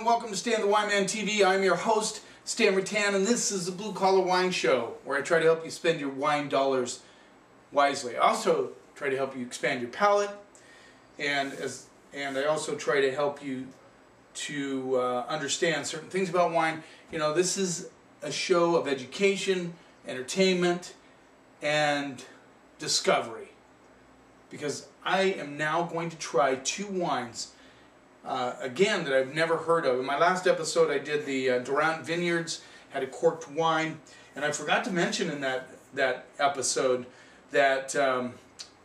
and welcome to Stan the Wine Man TV. I'm your host, Stan Rattan, and this is the Blue Collar Wine Show, where I try to help you spend your wine dollars wisely. I also try to help you expand your palate, and I also try to help you to understand certain things about wine. You know, this is a show of education, entertainment, and discovery, because I am now going to try two wines again that I've never heard of. In my last episode I did the Durant Vineyards, had a corked wine, and I forgot to mention in that episode that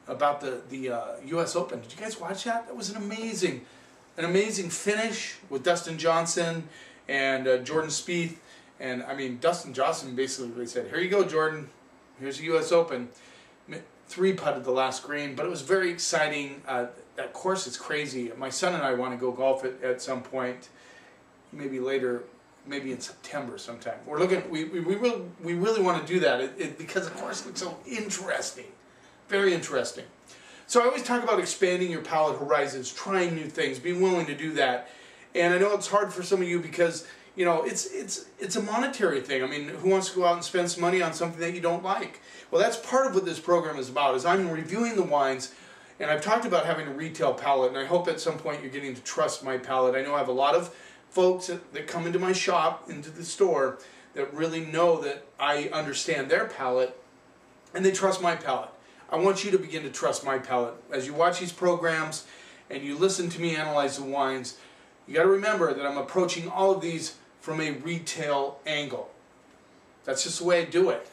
about the US Open. Did you guys watch that? That was an amazing finish with Dustin Johnson and Jordan Spieth. And I mean, Dustin Johnson basically said, "Here you go, Jordan. Here's the US Open." Three-putted the last green, but it was very exciting. That course is crazy. My son and I want to go golf it at some point, maybe later, maybe in September sometime. We're looking. We really want to do that because the course looks so interesting, very interesting. So I always talk about expanding your palate horizons, trying new things, being willing to do that. And I know it's hard for some of you because, you know, it's a monetary thing. I mean, who wants to go out and spend some money on something that you don't like? Well, that's part of what this program is about, is I'm reviewing the wines, and I've talked about having a retail palate, and I hope at some point you're getting to trust my palate. I know I have a lot of folks that come into my shop, into the store, that really know that I understand their palate, and they trust my palate. I want you to begin to trust my palate. As you watch these programs, and you listen to me analyze the wines, you got to remember that I'm approaching all of these from a retail angle. That's just the way I do it.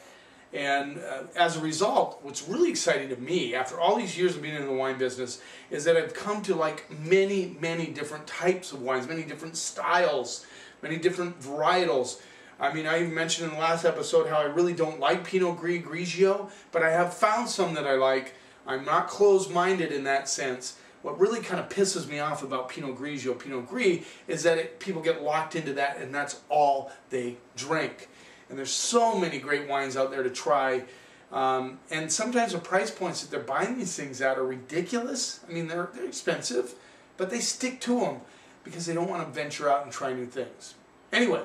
And as a result, what's really exciting to me, after all these years of being in the wine business, is that I've come to like many different types of wines, many different styles, many different varietals. I mean, I even mentioned in the last episode how I really don't like Pinot Gris Grigio, but I have found some that I like. I'm not closed-minded in that sense. What really kind of pisses me off about Pinot Grigio, Pinot Gris, is that people get locked into that and that's all they drink. And there's so many great wines out there to try. And sometimes the price points that they're buying these things at are ridiculous. I mean, they're expensive, but they stick to them because they don't want to venture out and try new things. Anyway,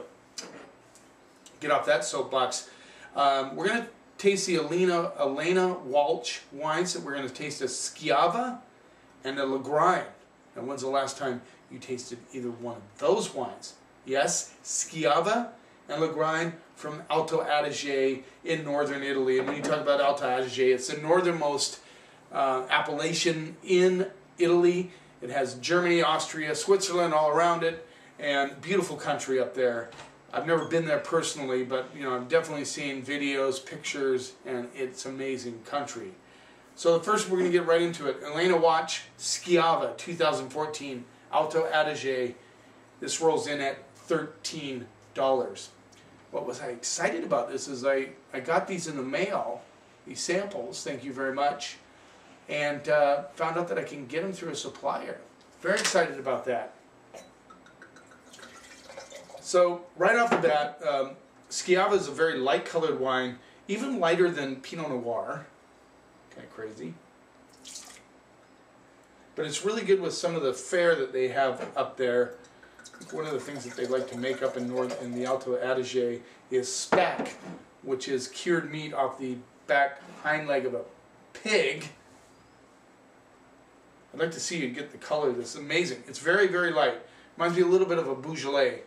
get off that soapbox. We're going to taste the Elena Walsh wines. We're going to taste a Schiava and a Lagrein. And when's the last time you tasted either one of those wines? Yes, Schiava and Lagrein from Alto Adige in northern Italy. And when you talk about Alto Adige, it's the northernmost appellation in Italy. It has Germany, Austria, Switzerland all around it, and beautiful country up there. I've never been there personally, but you know, I've definitely seen videos, pictures, and it's amazing country. So the first, we're going to get right into it. Elena Walsh Schiava 2014 Alto Adige. This rolls in at $13. What was I excited about this is I got these in the mail, these samples, thank you very much, and found out that I can get them through a supplier. Very excited about that. So right off the bat, Schiava is a very light colored wine, even lighter than Pinot Noir. Kind of crazy. But it's really good with some of the fare that they have up there. One of the things that they like to make up in the Alto Adige is speck, which is cured meat off the back hind leg of a pig. I'd like to see you get the color of this. It's amazing. It's very light. Reminds me a little bit of a Beaujolais.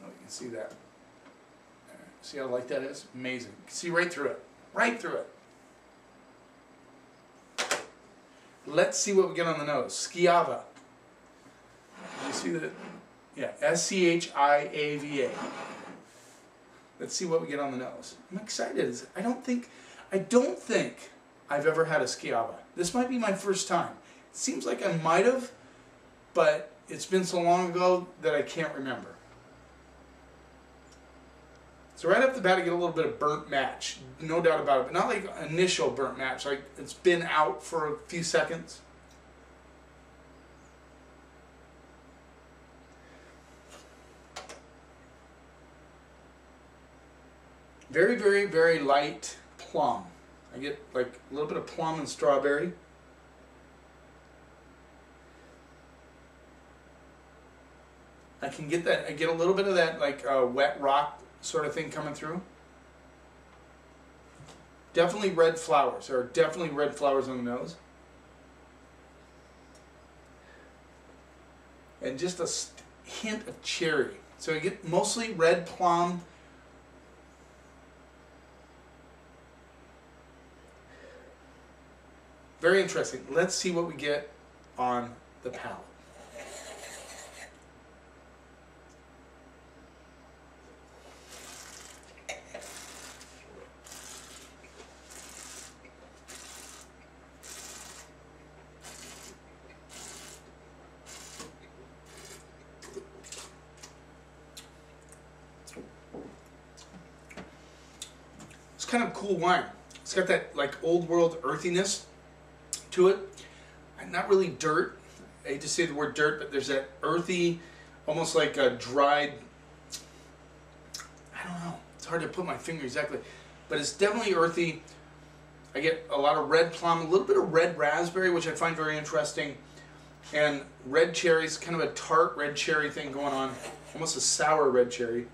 Oh, you can see that. See how light that is? Amazing. You can see right through it. Right through it. Let's see what we get on the nose. Schiava. You see that? Yeah, S-C-H-I-A-V-A. Let's see what we get on the nose. I'm excited. I don't think I've ever had a Schiava. This might be my first time. It seems like I might have, but it's been so long ago that I can't remember. So right off the bat, I get a little bit of burnt match, no doubt about it, but not like initial burnt match, like it's been out for a few seconds. Very light plum. I get like a little bit of plum and strawberry. can get that. I get a little bit of that like wet rock sort of thing coming through. Definitely red flowers. There are definitely red flowers on the nose. And just a hint of cherry. So you get mostly red plum. Very interesting. Let's see what we get on the palate. It's kind of a cool wine. It's got that like old world earthiness to it. And not really dirt. I hate to say the word dirt, but there's that earthy, almost like a dried, I don't know. It's hard to put my finger exactly. But it's definitely earthy. I get a lot of red plum, a little bit of red raspberry, which I find very interesting. And red cherries, kind of a tart red cherry thing going on. Almost a sour red cherry.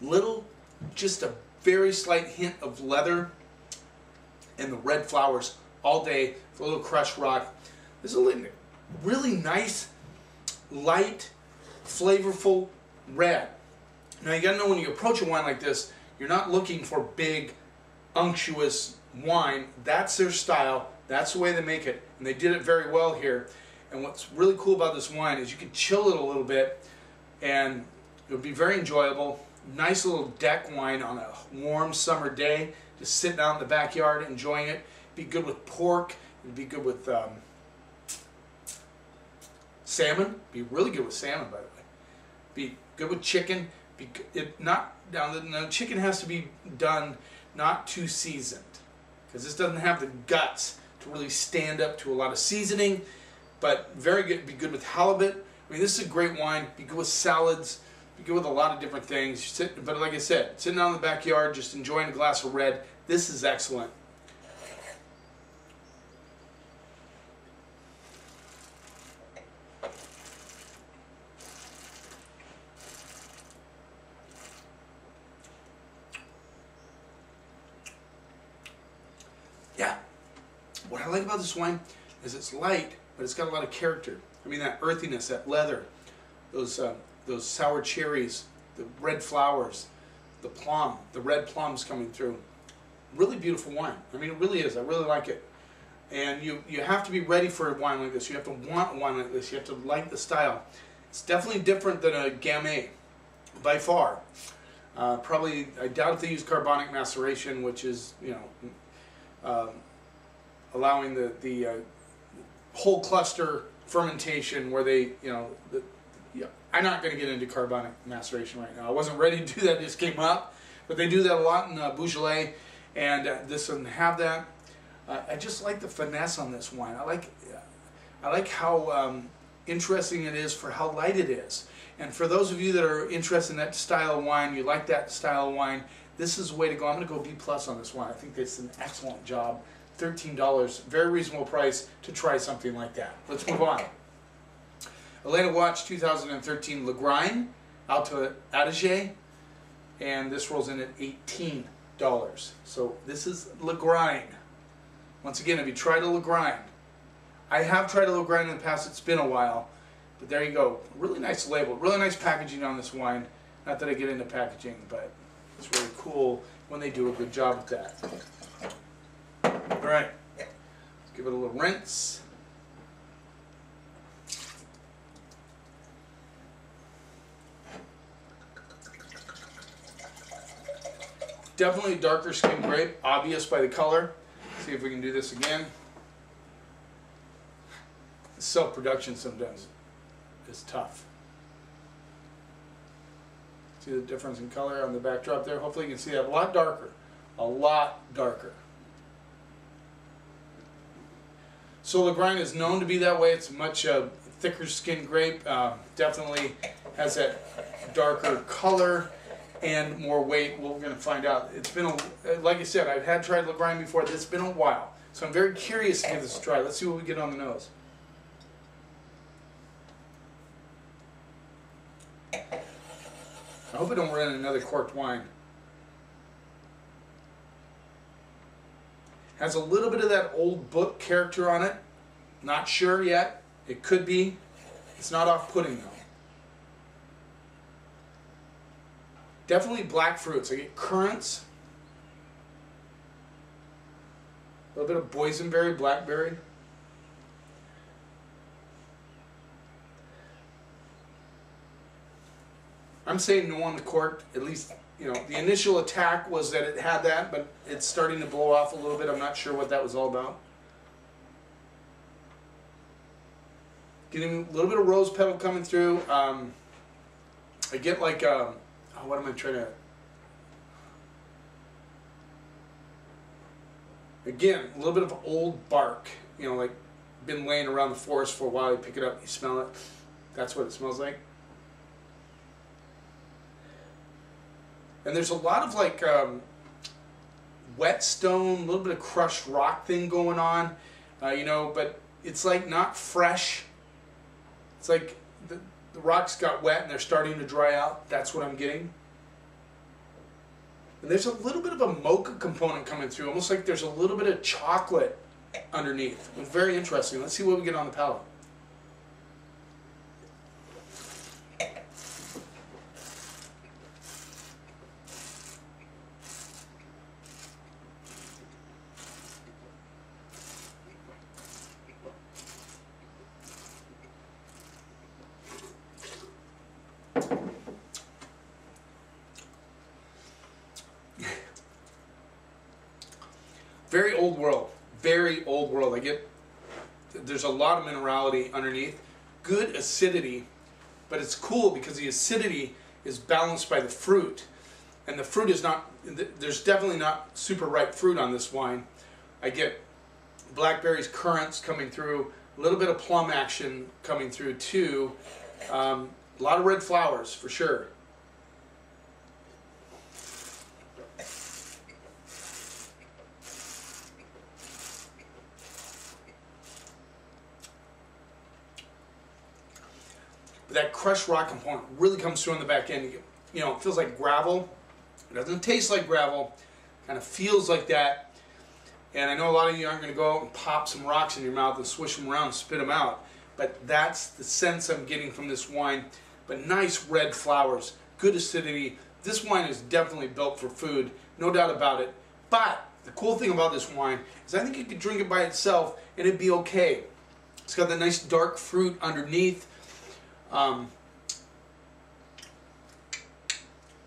Little, just a very slight hint of leather and the red flowers all day, a little crushed rock. This is a really nice, light, flavorful red. Now you gotta know when you approach a wine like this, you're not looking for big, unctuous wine. That's their style, that's the way they make it, and they did it very well here. And what's really cool about this wine is you can chill it a little bit and it'll be very enjoyable. Nice little deck wine on a warm summer day, just sitting out in the backyard enjoying it. Be good with pork, it'd be good with salmon, be really good with salmon by the way. Be good with chicken, now the chicken has to be done not too seasoned, because this doesn't have the guts to really stand up to a lot of seasoning, but very good, be good with halibut. I mean, this is a great wine, be good with salads, be good with a lot of different things. But like I said, sitting out in the backyard, just enjoying a glass of red, this is excellent. Yeah, what I like about this wine is it's light, but it's got a lot of character. I mean, that earthiness, that leather, those sour cherries, the red flowers, the plum, the red plums coming through. Really beautiful wine. I mean, it really is. I really like it. And you have to be ready for a wine like this. You have to want a wine like this. You have to like the style. It's definitely different than a Gamay, by far. Probably, I doubt if they use carbonic maceration, which is, you know, allowing the whole cluster fermentation where they, you know, I'm not going to get into carbonic maceration right now. I wasn't ready to do that, it just came up. But they do that a lot in Beaujolais, and this doesn't have that. I just like the finesse on this wine. I like how interesting it is for how light it is. And for those of you that are interested in that style of wine, you like that style of wine, this is the way to go. I'm going to go B+ on this one. I think it's an excellent job. $13, very reasonable price to try something like that. Let's move on. Elena Watch 2013 Lagrein, Alto Adige, and this rolls in at $18. So this is Lagrein. Once again, have you tried a Lagrein? I have tried a Lagrein in the past, it's been a while, but there you go. Really nice label, really nice packaging on this wine. Not that I get into packaging, but it's really cool when they do a good job with that. Alright, let's give it a little rinse. Definitely darker skinned grape, obvious by the color. See if we can do this again. Self-production sometimes is tough. See the difference in color on the backdrop there? Hopefully you can see that a lot darker. A lot darker. So Lagrein is known to be that way. It's a much thicker skinned grape. Definitely has that darker color. and more weight. Well, we're going to find out. It's been, like I said, I've had tried Lagrein before. It's been a while. So I'm very curious to give this a try. Let's see what we get on the nose. I hope I don't run another corked wine. Has a little bit of that old book character on it. Not sure yet. It could be. It's not off-putting though. Definitely black fruits. I get currants. A little bit of boysenberry, blackberry. I'm saying no on the cork. At least, you know, the initial attack was that it had that, but it's starting to blow off a little bit. I'm not sure what that was all about. Getting a little bit of rose petal coming through. I get like, oh, what am I trying to... Again, a little bit of old bark. You know, like been laying around the forest for a while. You pick it up, you smell it. That's what it smells like. And there's a lot of like wet stone, a little bit of crushed rock thing going on, you know, but it's like not fresh. It's like the rocks got wet and they're starting to dry out. That's what I'm getting. And there's a little bit of a mocha component coming through, almost like there's a little bit of chocolate underneath. It's very interesting. Let's see what we get on the palate. Very old world. Very old world. I get, there's a lot of minerality underneath. Good acidity, but it's cool because the acidity is balanced by the fruit. And the fruit is not, there's definitely not super ripe fruit on this wine. I get blackberries, currants coming through, a little bit of plum action coming through too. A lot of red flowers for sure. But that crushed rock component really comes through on the back end. You know, it feels like gravel. It doesn't taste like gravel. Kind of feels like that. And I know a lot of you aren't going to go out and pop some rocks in your mouth and swish them around and spit them out. But that's the sense I'm getting from this wine. But nice red flowers, good acidity. This wine is definitely built for food, no doubt about it. But the cool thing about this wine is I think you could drink it by itself and it'd be okay. It's got that nice dark fruit underneath.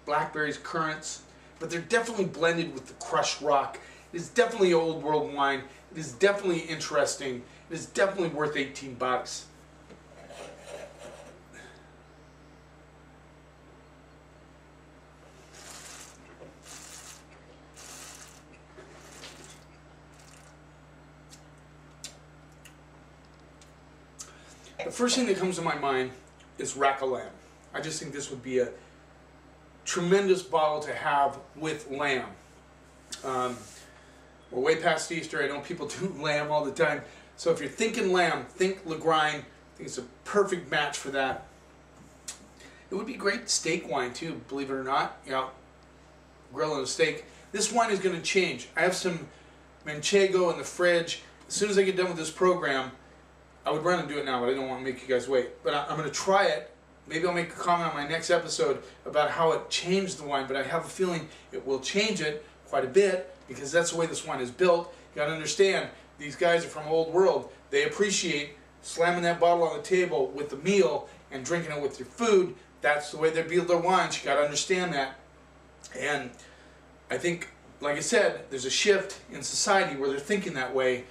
Blackberries, currants, but they're definitely blended with the crushed rock. It is definitely an old world wine. It is definitely interesting. It is definitely worth 18 bucks. The first thing that comes to my mind is rack of lamb. I just think this would be a tremendous bottle to have with lamb. We're way past Easter. I know people do lamb all the time. So if you're thinking lamb, think Lagrein. I think it's a perfect match for that. It would be great steak wine too, believe it or not. You know, grilling a steak. This wine is going to change. I have some Manchego in the fridge. As soon as I get done with this program, I would run and do it now, but I don't want to make you guys wait. But I'm going to try it. Maybe I'll make a comment on my next episode about how it changed the wine, but I have a feeling it will change it quite a bit because that's the way this wine is built. You got to understand, these guys are from old world. They appreciate slamming that bottle on the table with the meal and drinking it with your food. That's the way they build their wines. You got to understand that. And I think, like I said, there's a shift in society where they're thinking that way.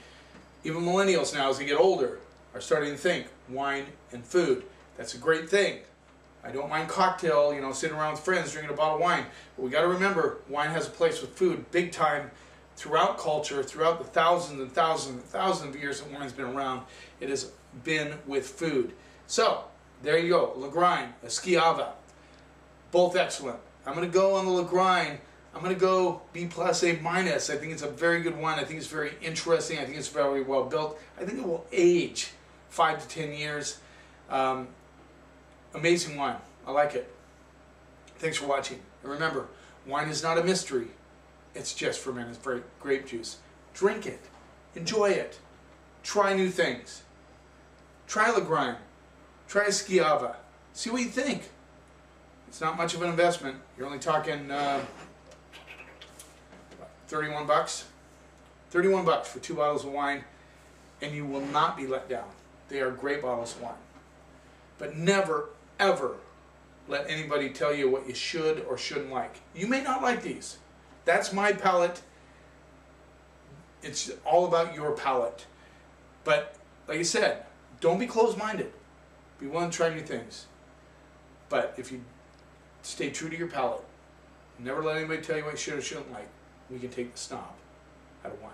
Even millennials now, as they get older, are starting to think wine and food. That's a great thing. I don't mind cocktail, you know, sitting around with friends drinking a bottle of wine. But we got to remember, wine has a place with food big time throughout culture, throughout the thousands and thousands and thousands of years that wine's been around. It has been with food. So, there you go. Lagrein, a Schiava. Both excellent. I'm going to go on the Lagrein. I'm going to go B+, A-. I think it's a very good wine. I think it's very interesting. I think it's very well built. I think it will age 5 to 10 years. Amazing wine. I like it. Thanks for watching. And remember, wine is not a mystery. It's just fermented grape juice. Drink it. Enjoy it. Try new things. Try Lagrein. Try Schiava. See what you think. It's not much of an investment. You're only talking 31 bucks. 31 bucks for 2 bottles of wine, and you will not be let down. They are great bottles of wine. But never, ever let anybody tell you what you should or shouldn't like. You may not like these. That's my palate. It's all about your palate. But like I said, don't be closed-minded. Be willing to try new things. But if you stay true to your palate, never let anybody tell you what you should or shouldn't like, we can take the snob out of wine.